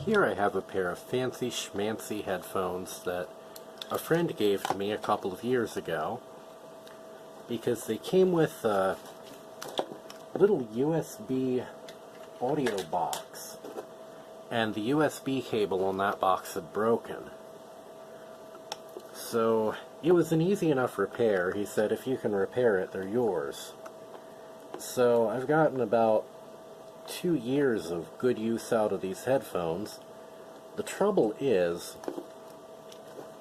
Here I have a pair of fancy schmancy headphones that a friend gave to me a couple of years ago because they came with a little USB audio box, and the USB cable on that box had broken. So it was an easy enough repair. He said, if you can repair it, they're yours. So I've gotten about 2 years of good use out of these headphones. The trouble is,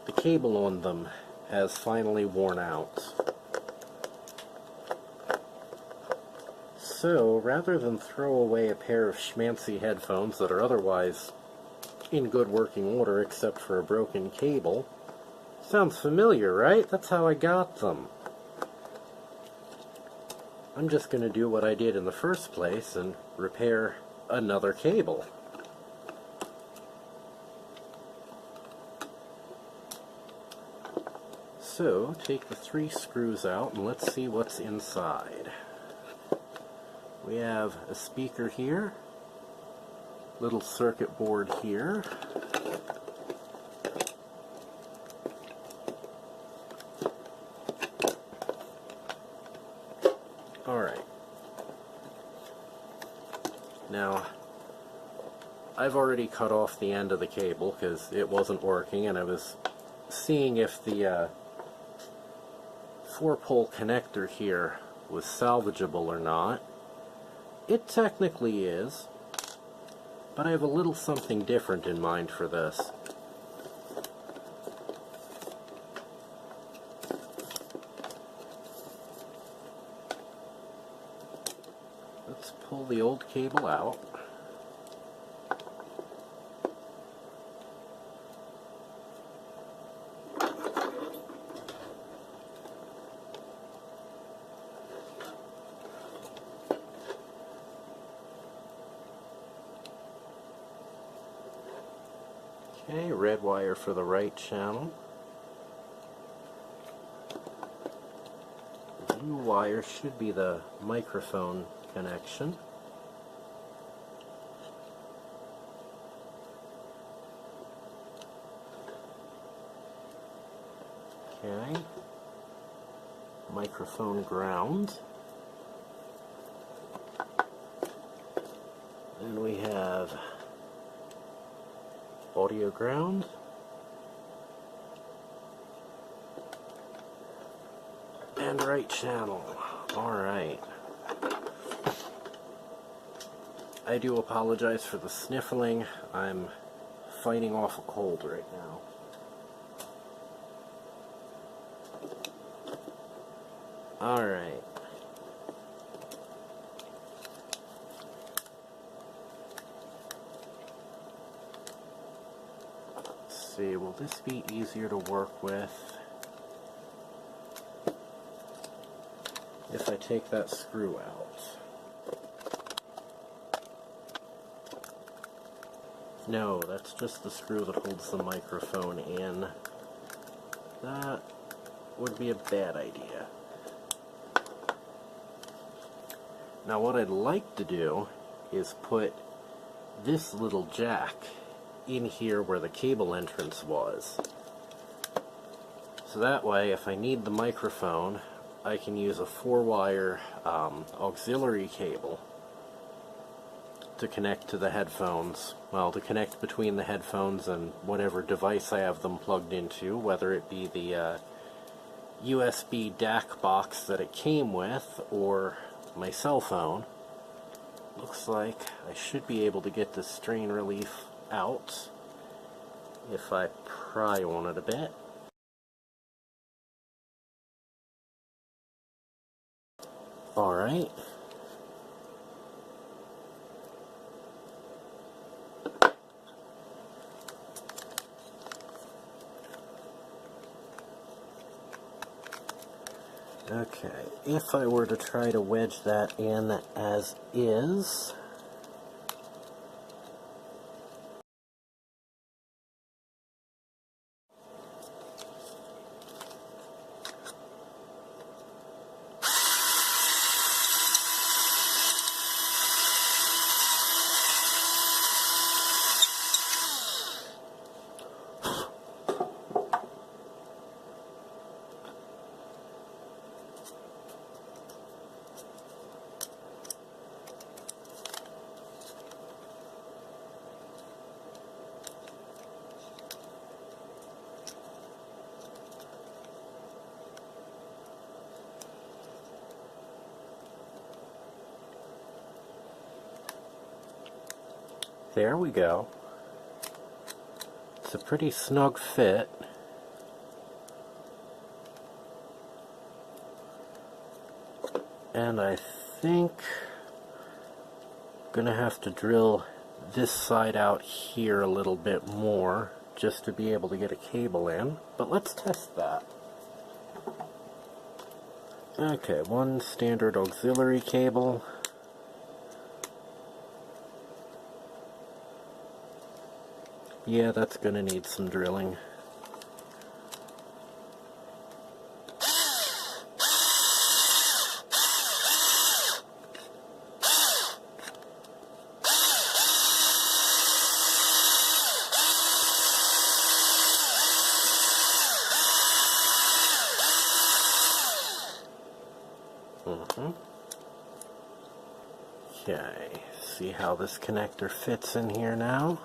the cable on them has finally worn out. So, rather than throw away a pair of schmancy headphones that are otherwise in good working order except for a broken cable, sounds familiar, right? That's how I got them. I'm just going to do what I did in the first place and repair another cable. So, take the 3 screws out and let's see what's inside. We have a speaker here, little circuit board here, alright. Now, I've already cut off the end of the cable because it wasn't working, and I was seeing if the 4-pole connector here was salvageable or not. It technically is, but I have a little something different in mind for this. Let's pull the old cable out. Okay, red wire for the right channel. Blue wire should be the microphone connection. Okay, microphone ground. Then we have audio ground, and right channel. Alright. I do apologize for the sniffling. I'm fighting off a cold right now. Alright. See, will this be easier to work with if I take that screw out? No, that's just the screw that holds the microphone in. That would be a bad idea. Now what I'd like to do is put this little jack in here where the cable entrance was. So that way, if I need the microphone, I can use a 4-wire auxiliary cable to connect to the headphones. Well, to connect between the headphones and whatever device I have them plugged into, whether it be the USB DAC box that it came with or my cell phone. Looks like I should be able to get the strain relief out if I pry on it a bit. Alright. Okay, if I were to try to wedge that in as is, There we go. It's a pretty snug fit. And I think I'm gonna have to drill this side out here a little bit more just to be able to get a cable in, but let's test that. Okay, one standard auxiliary cable. Yeah, that's gonna need some drilling. Okay, see how this connector fits in here now?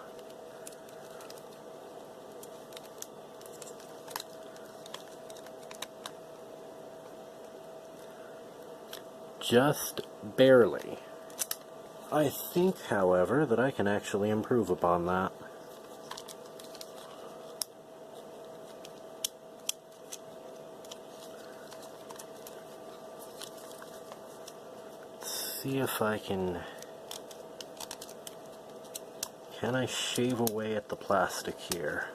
Just barely. I think, however, that I can actually improve upon that. See if I can I shave away at the plastic here?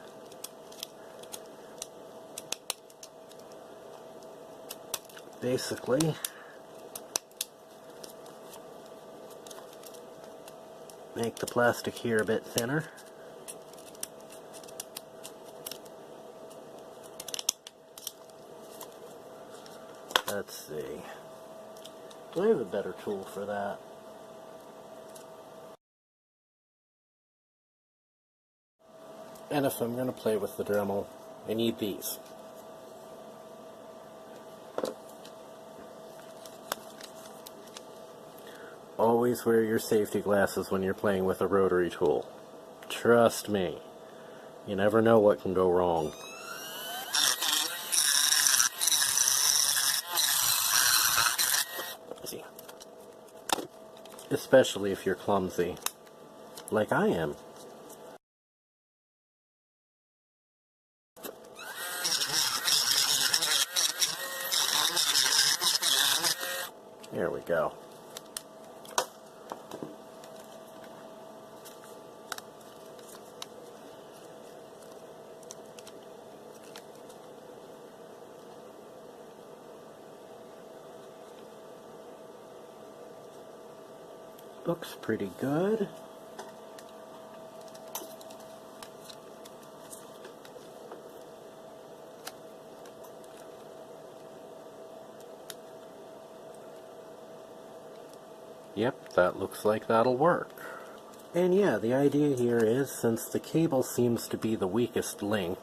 Basically, make the plastic here a bit thinner. Let's see. Do I have a better tool for that? And if I'm going to play with the Dremel, I need these. Always wear your safety glasses when you're playing with a rotary tool. Trust me. You never know what can go wrong. Especially if you're clumsy, like I am. There we go. Looks pretty good. Yep, that looks like that'll work. And yeah, the idea here is, since the cable seems to be the weakest link,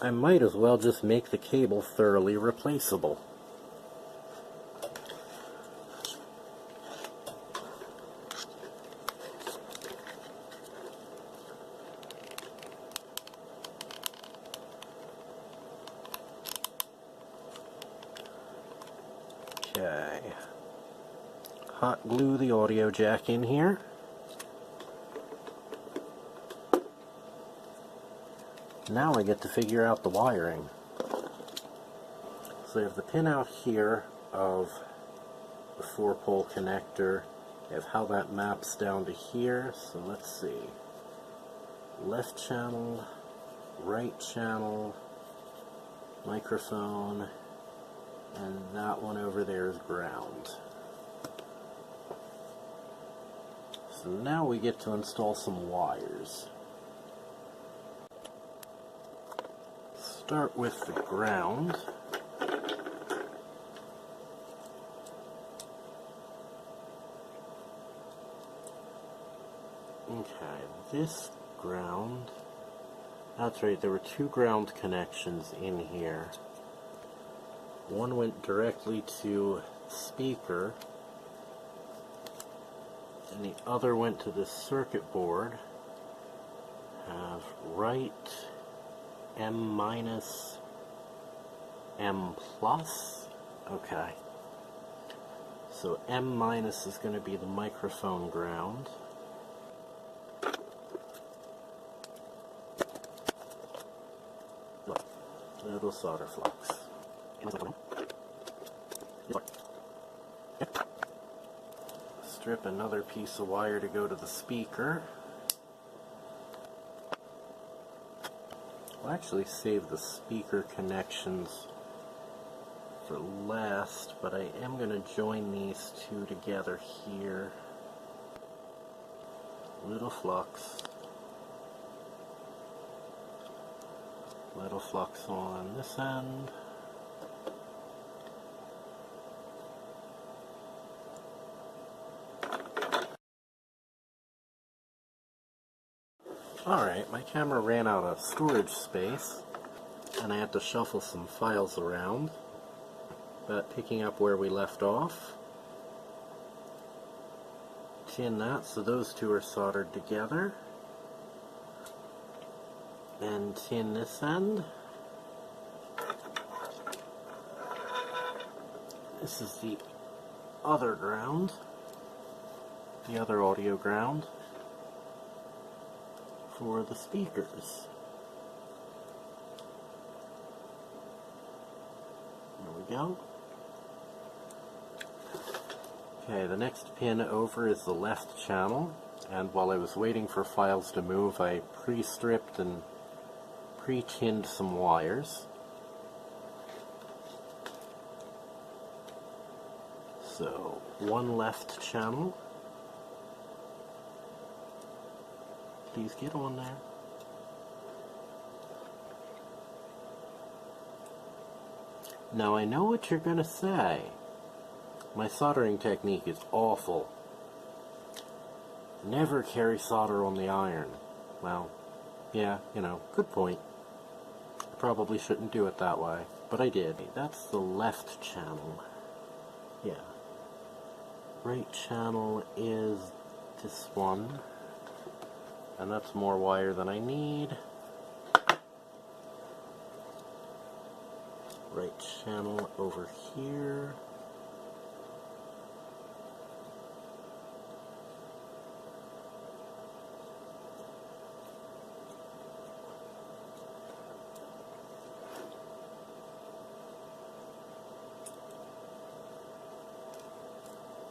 I might as well just make the cable thoroughly replaceable. Okay. Hot glue the audio jack in here. Now I get to figure out the wiring. So I have the pin out here of the 4-pole connector. I have how that maps down to here. So let's see. Left channel, right channel, microphone, and that one over there is ground. So now we get to install some wires. Start with the ground. Okay, this ground, that's right, there were two ground connections in here. One went directly to speaker, and the other went to the circuit board. Have right M minus, M plus. Okay. So M minus is going to be the microphone ground. Little solder flux. Strip another piece of wire to go to the speaker. I'll actually save the speaker connections for last, but I am going to join these two together here. Little flux. Little flux on this end. Alright, my camera ran out of storage space, and I had to shuffle some files around, but picking up where we left off, tin that so those two are soldered together, and tin this end. This is the other ground, the other audio ground for the speakers. There we go. Okay, the next pin over is the left channel, and while I was waiting for files to move, I pre-stripped and pre-tinned some wires. So, one left channel. Please get on there. Now I know what you're gonna say. My soldering technique is awful. Never carry solder on the iron. Well, yeah, you know, good point. I probably shouldn't do it that way, but I did. That's the left channel. Yeah. Right channel is this one. And that's more wire than I need. Right channel over here.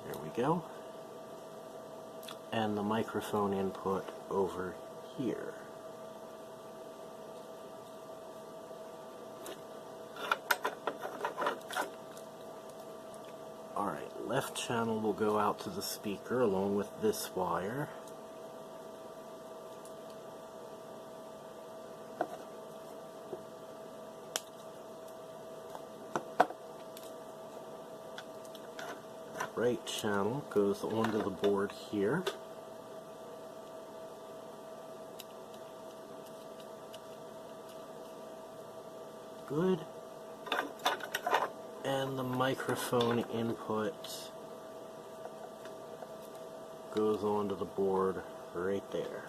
There we go. And the microphone input over here. Alright, left channel will go out to the speaker along with this wire. Right channel goes onto the board here. Good. And the microphone input goes onto the board right there.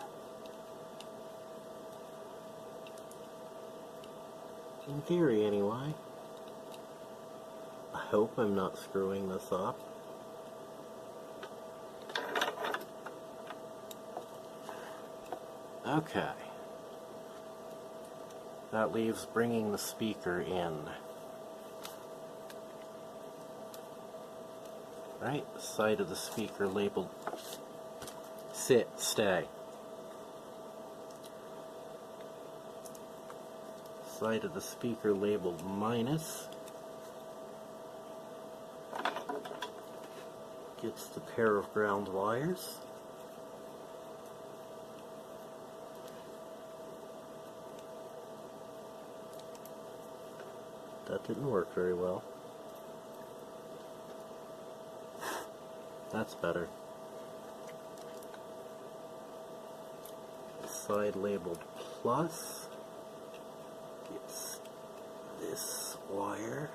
In theory, anyway. I hope I'm not screwing this up. Okay. That leaves bringing the speaker in. Right, side of the speaker labeled sit, stay. Side of the speaker labeled minus. Gets the pair of ground wires. That didn't work very well. That's better. Side labeled plus gets this wire.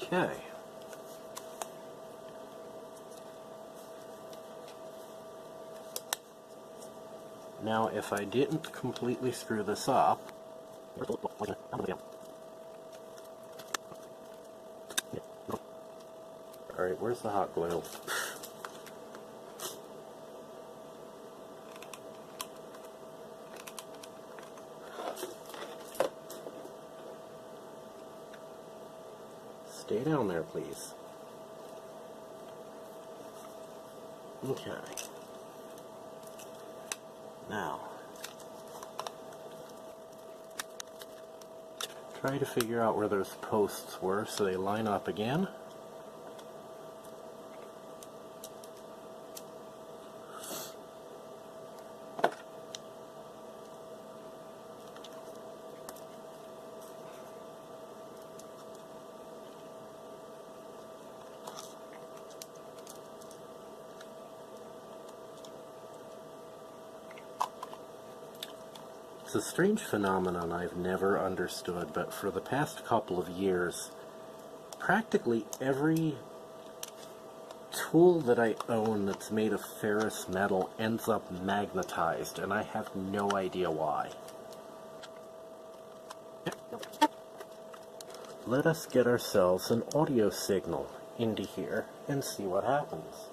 Okay. Now, if I didn't completely screw this up, Alright, where's the hot glue? Stay down there, please. Okay. Now, try to figure out where those posts were so they line up again. It's a strange phenomenon I've never understood, but for the past couple of years, practically every tool that I own that's made of ferrous metal ends up magnetized, and I have no idea why. Let us get ourselves an audio signal into here and see what happens.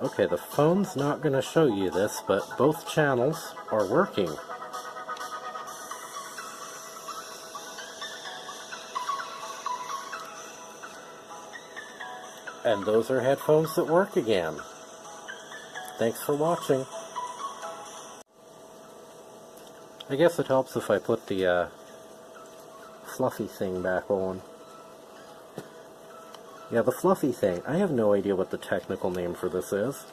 Okay, the phone's not going to show you this, but both channels are working. And those are headphones that work again. Thanks for watching. I guess it helps if I put the fluffy thing back on. Yeah, the fluffy thing. I have no idea what the technical name for this is.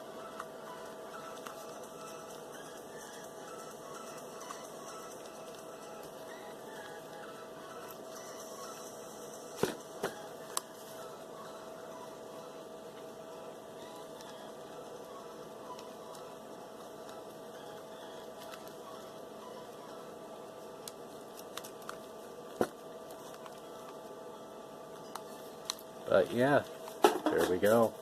But yeah, there we go.